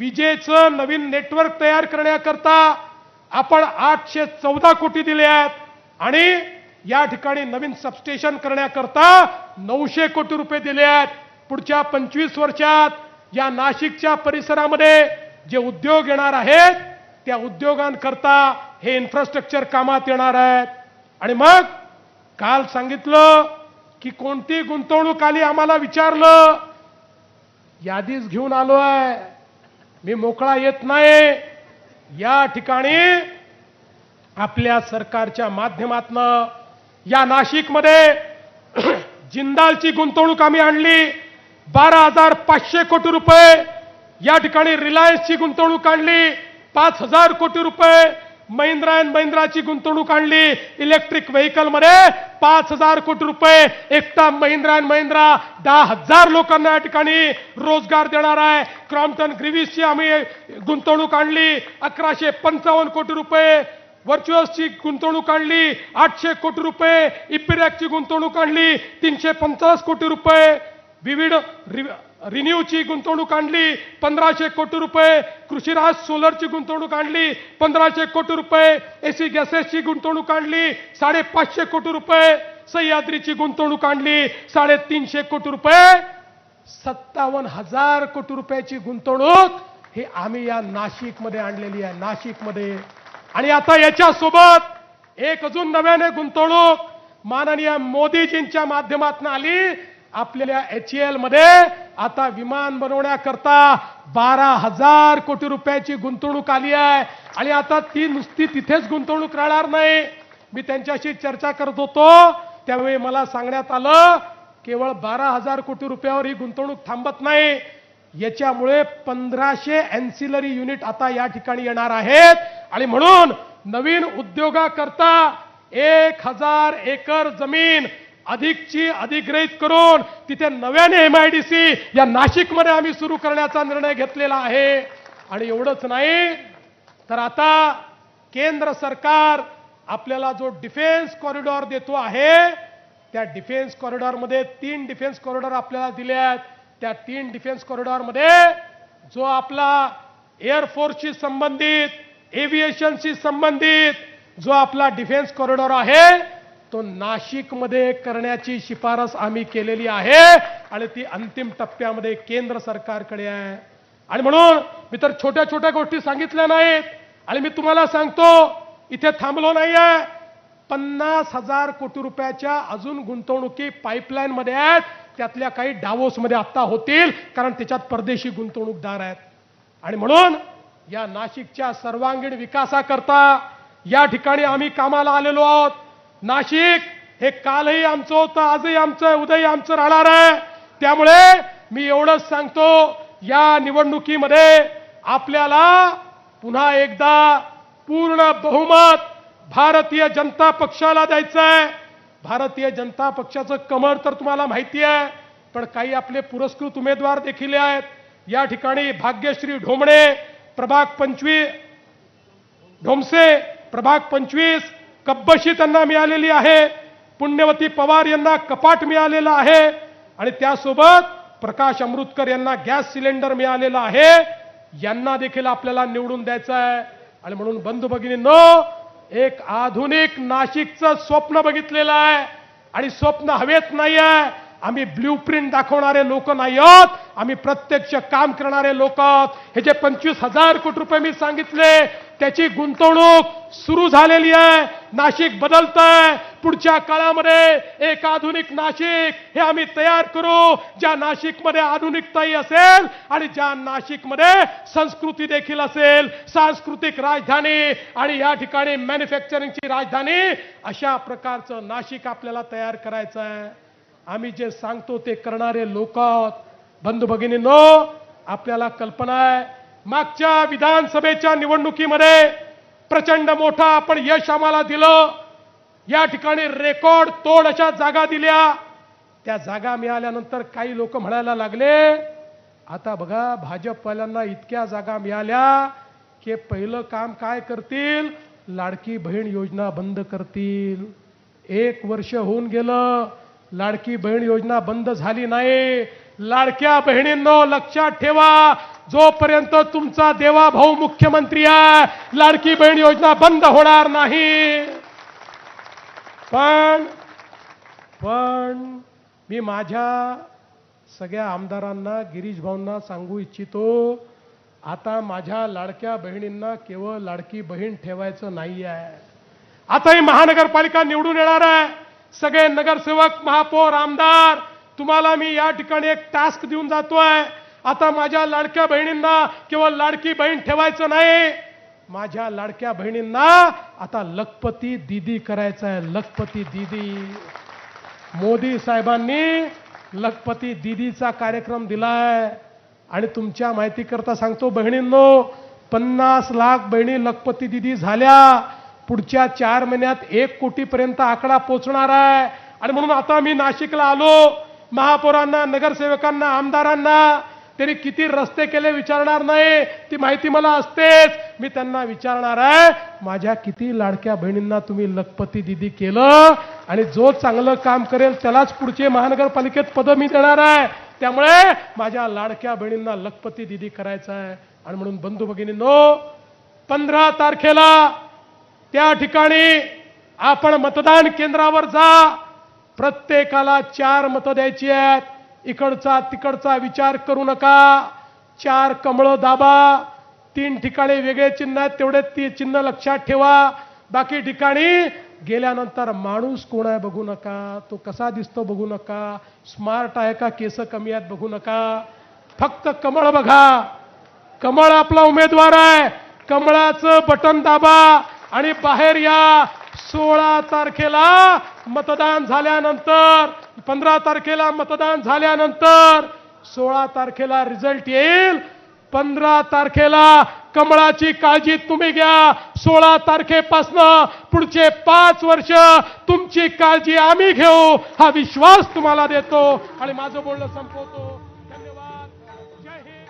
विजेचं नवीन नेटवर्क तयार करण्याकरता आपण 814 कोटी दिले आहेत आणि या ठिकाणी नवीन सबस्टेशन करण्याकरता 900 कोटी रुपये दिले आहेत। पुढच्या 25 वर्षात या नाशिकच्या परिसरामध्ये जे उद्योग येणार आहेत त्या उद्योगांकरता हे इन्फ्रास्ट्रक्चर कामात येणार आहेत। आणि मग काल सांगितलं की कोणती गुंतवणूक आली, आम्हाला विचारलं, यादीच घेऊन आलोय, मी मोकळा येत नाही। या ठिकाणी आपल्या सरकारच्या माध्यमातून या नाशिकमध्ये जिंदालची गुंतवणूक आम्ही आणली 12,500 कोटी रुपये। या ठिकाणी रिलायन्सची गुंतवणूक आणली 5,000 कोटी रुपये। महिंद्रा अँड महिंद्राची गुंतवणूक आणली इलेक्ट्रिक व्हेकल मध्ये 5,000 कोटी रुपये। एकटा महिंद्रा अँड महिंद्रा 10,000 लोकांना या ठिकाणी रोजगार देणार आहे। क्रॉम्प्टन ग्रीव्हिसची आम्ही गुंतवणूक आणली 1,155 कोटी रुपये। व्हर्च्युअसची गुंतवणूक आणली 800 कोटी रुपये। इपिरॅकची गुंतवणूक आणली 350 कोटी रुपये। विविध रिन्यूची गुंतवणूक आणली 1,500 कोटी रुपये। कृषीराज सोलरची गुंतवणूक आणली 1,500 कोटी रुपये। एसी गॅसेसची गुंतवणूक आणली 550 कोटी रुपये। सह्याद्रीची गुंतवणूक आणली 350 कोटी रुपये। 57,000 कोटी रुपयाची गुंतवणूक ही आम्ही या नाशिकमध्ये आणलेली आहे, नाशिकमध्ये। आणि आता याच्यासोबत एक अजून नव्याने गुंतवणूक माननीय मोदीजींच्या माध्यमातून आली। आपल्याला HAL मध्ये आता विमान बनवण्याकरता 12,000 कोटी रुपयाची गुंतवणूक आली आहे। आणि आता ती नुसती तिथेच गुंतवणूक राहणार नाही। मी त्यांच्याशी चर्चा करत होतो त्यावेळी मला सांगण्यात आलं केवळ 12,000 कोटी रुपयावर ही गुंतवणूक थांबत नाही, याच्यामुळे 1,500 अँसिलरी युनिट आता या ठिकाणी येणार आहेत। आणि म्हणून नवीन उद्योगाकरता 1,000 एकर जमीन अधिकची अधिग्रहित करून तिथे नव्याने MIDC या नाशिकमध्ये आम्ही सुरू करण्याचा निर्णय घेतलेला आहे। आणि एवढंच नाही तर आता केंद्र सरकार आपल्याला जो डिफेन्स कॉरिडॉर देतो आहे त्या डिफेन्स कॉरिडॉरमध्ये 3 डिफेन्स कॉरिडॉर आपल्याला दिले आहेत। त्या 3 डिफेन्स कॉरिडॉरमध्ये जो आपला एअरफोर्सशी संबंधित, एव्हिएशनशी संबंधित जो आपला डिफेन्स कॉरिडॉर आहे तो नाशिकमध्ये करण्याची शिफारस आम्ही केलेली आहे आणि ती अंतिम टप्प्यामध्ये केंद्र सरकारकडे आहे। आणि म्हणून मी तर छोट्या छोट्या गोष्टी सांगितल्या नाहीत आणि मी तुम्हाला सांगतो इथे थांबलो नाहीये। 50,000 कोटी रुपयाच्या अजून गुंतवणुकी पाईपलाईन मध्ये आहेत, त्यातल्या काही डावोस मध्ये आता होतील कारण त्याच्यात परदेशी गुंतवणूकदार आहेत। आणि म्हणून या नाशिकच्या सर्वांगीण विकासाकरता या ठिकाणी आम्ही कामाला आलेलो आहोत। नाशिक हे कालही आमचं होतं, आजही आमचं आहे, उद्याही आमचं राहणार आहे। त्यामुळे मी एवढंच सांगतो या निवडणुकीमध्ये आपल्याला पुन्हा एकदा पूर्ण बहुमत भारतीय जनता पक्षाला द्यायचं आहे। भारतीय जनता पक्षाचं कमळ तर तुम्हाला माहिती आहे, पण काही आपले पुरस्कृत उमेदवार देखील आहेत। या ठिकाणी भाग्यश्री ढोमणे प्रभाग 25 ढोमसे प्रभाग 25 कब्बशी त्यांना मिळालेली आहे। पुण्यवती पवार यांना कपाट मिळालेला आहे आणि त्यासोबत प्रकाश अमृतकर यांना गॅस सिलेंडर मिळालेला आहे। यांना देखील आपल्याला निवडून द्यायचं आहे। आणि म्हणून बंधू भगिनींनो, एक आधुनिक नाशिकचं स्वप्न बघितलेलं आहे आणि स्वप्न हवेत नाही आहे। आम्ही ब्ल्यूप्रिंट दाखवणारे लोक नाही आहोत, आम्ही प्रत्यक्ष काम करणारे लोक आहोत। हे जे 25,000 कोटी रुपये मी सांगितले त्याची गुंतवणूक सुरू झालेली आहे। नाशिक बदलतंय। पुढच्या काळामध्ये एक आधुनिक नाशिक हे आम्ही तयार करू, ज्या नाशिकमध्ये आधुनिकताही असेल आणि ज्या नाशिकमध्ये संस्कृती देखील असेल, सांस्कृतिक राजधानी आणि या ठिकाणी मॅन्युफॅक्चरिंगची राजधानी, अशा प्रकारचं नाशिक आपल्याला तयार करायचं आहे। आम्ही जे सांगतो ते करणारे लोक आहोत। बंधू भगिनींनो, आपल्याला कल्पना आहे मागच्या विधानसभेच्या निवडणुकीमध्ये प्रचंड मोठा आपण यश आम्हाला दिलं। या ठिकाणी रेकॉर्ड तोड अशा जागा दिल्या। त्या जागा मिळाल्यानंतर काही लोक म्हणायला लागले आता बघा भाजपवाल्यांना इतक्या जागा मिळाल्या की पहिलं काम काय करतील, लाडकी बहीण योजना बंद करतील। 1 वर्ष होऊन गेलं, लाडकी बहीण योजना बंद झाली नाही। लाडक्या बहिणींनो लक्षात ठेवा, जोपर्यंत तुमचा देवा भाऊ मुख्यमंत्री आहे लाडकी बहीण योजना बंद होणार नाही. पण मी माझ्या सगळ्या आमदारांना गिरीश भाऊंना सांगू इच्छितो, आता माझ्या लाडक्या बहिणींना केवळ लाडकी बहीण ठेवायचं नाही आहे. आता ही महानगरपालिका निवडून येणार आहे. सगळे नगरसेवक, महापौर, आमदार, तुम्हाला मी या ठिकाणी एक टास्क देऊन जातोय. आता माझ्या लाडक्या बहिणींना केवळ लाडकी बहीण ठेवायचं नाही, माझ्या लाडक्या बहिणींना आता लखपती दीदी करायचं आहे. लखपती दीदी. मोदी साहेबांनी लखपती दीदीचा कार्यक्रम दिलाय. आणि तुमच्या माहिती करता सांगतो बहिणींनो, 50 लाख बहिणी लखपती दीदी झाल्या. पुढच्या 4 महिन्यात 1 कोटीपर्यंत आकडा पोहोचणार आहे. आणि म्हणून आता मी नाशिकला आलो. महापौरांना, नगरसेवकांना, आमदारांना त्यांनी किती रस्ते केले विचारणार नाही, ती माहिती मला असतेच. मी त्यांना विचारणार आहे, माझ्या किती लाडक्या बहिणींना तुम्ही लखपती दीदी केलं, आणि जो चांगलं काम करेल त्यालाच पुढचे महानगरपालिकेत पदं मी देणार आहे. त्यामुळे माझ्या लाडक्या बहिणींना लखपती दीदी करायचं आहे. आणि म्हणून बंधू भगिनींनो, 15 तारखेला त्या ठिकाणी आपण मतदान केंद्रावर जा. प्रत्येकाला 4 मतं द्यायची आहेत. इकडचा तिकडचा विचार करू नका. 4 कमळं दाबा. 3 ठिकाणी वेगळे चिन्ह आहेत, तेवढे ती चिन्ह लक्षात ठेवा. बाकी ठिकाणी गेल्यानंतर माणूस कोण आहे बघू नका, तो कसा दिसतो बघू नका, स्मार्ट आहे का, केस कमी आहेत बघू नका. फक्त कमळ बघा. कमळ आपला उमेदवार आहे. कमळाचं बटन दाबा आणि बाहेर या. 16 तारखेला मतदान झाल्यानंतर, 15 तारखेला मतदान झाल्यानंतर 16 तारखेला रिझल्ट येईल. 15 तारखेला कमळाची काळजी तुम्ही घ्या. 16 तारखेपासून पुढचे 5 वर्ष तुमची काळजी आम्ही घेऊ, हा विश्वास तुम्हाला देतो. आणि माझं बोलणं संपवतो. धन्यवाद. जय हिंद.